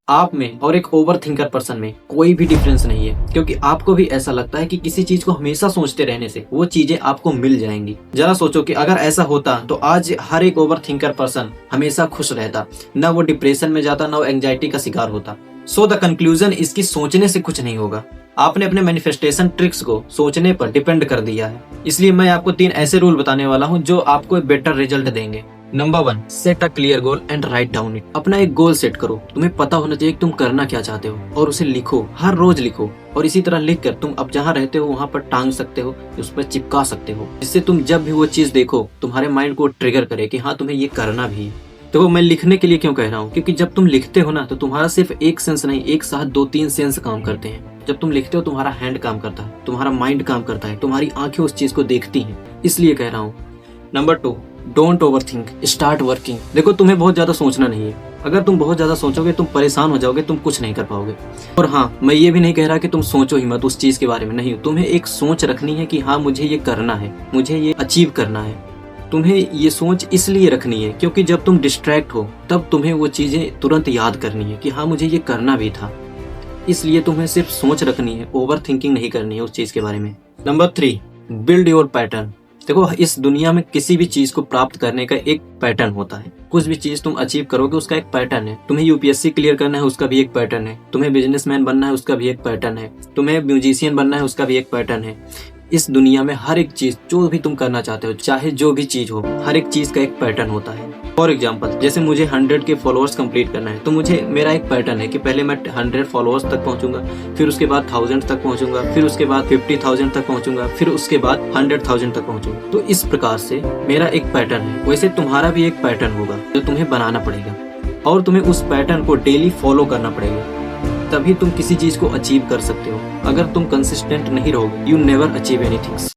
आप में और एक ओवर थिंकर पर्सन में कोई भी डिफरेंस नहीं है, क्योंकि आपको भी ऐसा लगता है कि किसी चीज को हमेशा सोचते रहने से वो चीजें आपको मिल जाएंगी। जरा सोचो कि अगर ऐसा होता तो आज हर एक ओवर थिंकर पर्सन हमेशा खुश रहता, ना वो डिप्रेशन में जाता, ना वो एंजाइटी का शिकार होता। सो द कंक्लूजन इसकी सोचने से कुछ नहीं होगा। आपने अपने मैनिफेस्टेशन ट्रिक्स को सोचने पर डिपेंड कर दिया है। इसलिए मैं आपको 3 ऐसे रूल बताने वाला हूँ जो आपको बेटर रिजल्ट देंगे। Number 1, set a clear goal and write down it. अपना एक गोल सेट करो। तुम्हें पता होना चाहिए कि तुम करना क्या चाहते हो और उसे लिखो, हर रोज लिखो। और इसी तरह लिख कर तुम अब जहाँ रहते हो वहाँ पर टांग सकते हो, उस पर चिपका सकते हो, जिससे तुम जब भी वो चीज देखो तुम्हारे माइंड को ट्रिगर करे कि हाँ तुम्हें ये करना भी है। तो मैं लिखने के लिए क्यों कह रहा हूँ, क्योंकि जब तुम लिखते हो ना तो तुम्हारा सिर्फ एक सेंस नहीं, एक साथ 2-3 सेंस काम करते हैं। जब तुम लिखते हो तुम्हारा हैंड काम करता है, तुम्हारा माइंड काम करता है, तुम्हारी आंखें उस चीज को देखती हैं, इसलिए कह रहा हूँ। Number 2, don't over think, start working. देखो तुम्हें बहुत ज्यादा सोचना नहीं है। अगर तुम बहुत ज्यादा सोचोगे तुम परेशान हो जाओगे, तुम कुछ नहीं कर पाओगे। और हाँ, मैं ये भी नहीं कह रहा कि तुम सोचो ही मत उस चीज के बारे में, नहीं। तुम्हें एक सोच रखनी है कि हाँ मुझे ये करना है, मुझे ये अचीव करना है। तुम्हें ये सोच इसलिए रखनी है क्योंकि जब तुम डिस्ट्रैक्ट हो तब तुम्हें वो चीजें तुरंत याद करनी है कि हाँ मुझे ये करना भी था। इसलिए तुम्हें सिर्फ सोच रखनी है, ओवर थिंकिंग नहीं करनी है उस चीज के बारे में। Number 3, build your pattern. देखो इस दुनिया में किसी भी चीज को प्राप्त करने का एक पैटर्न होता है। कुछ भी चीज तुम अचीव करोगे उसका एक पैटर्न है। तुम्हें यूपीएससी क्लियर करना है उसका भी एक पैटर्न है। तुम्हें बिजनेसमैन बनना है उसका भी एक पैटर्न है। तुम्हें म्यूजिशियन बनना है उसका भी एक पैटर्न है। इस दुनिया में हर एक चीज जो भी तुम करना चाहते हो, चाहे जो भी चीज हो, हर एक चीज का एक पैटर्न होता है। फॉर एग्जाम्पल, जैसे मुझे 100 के फॉलोअर्स कंप्लीट करना है, तो मुझे मेरा एक पैटर्न है कि पहले मैं 100 फॉलोअर्स तक पहुंचूंगा, फिर उसके बाद 1000 तक पहुंचूंगा, फिर उसके बाद 50,000 तक पहुंचूंगा, फिर उसके बाद 100,000 तक पहुंचूंगा। तो इस प्रकार से मेरा एक पैटर्न है। वैसे तुम्हारा भी एक पैटर्न होगा जो तुम्हें बनाना पड़ेगा और तुम्हें उस पैटर्न को डेली फॉलो करना पड़ेगा, तभी तुम किसी चीज को अचीव कर सकते हो। अगर तुम कंसिस्टेंट नहीं रहोगे, यू नेवर अचीव एनीथिंग।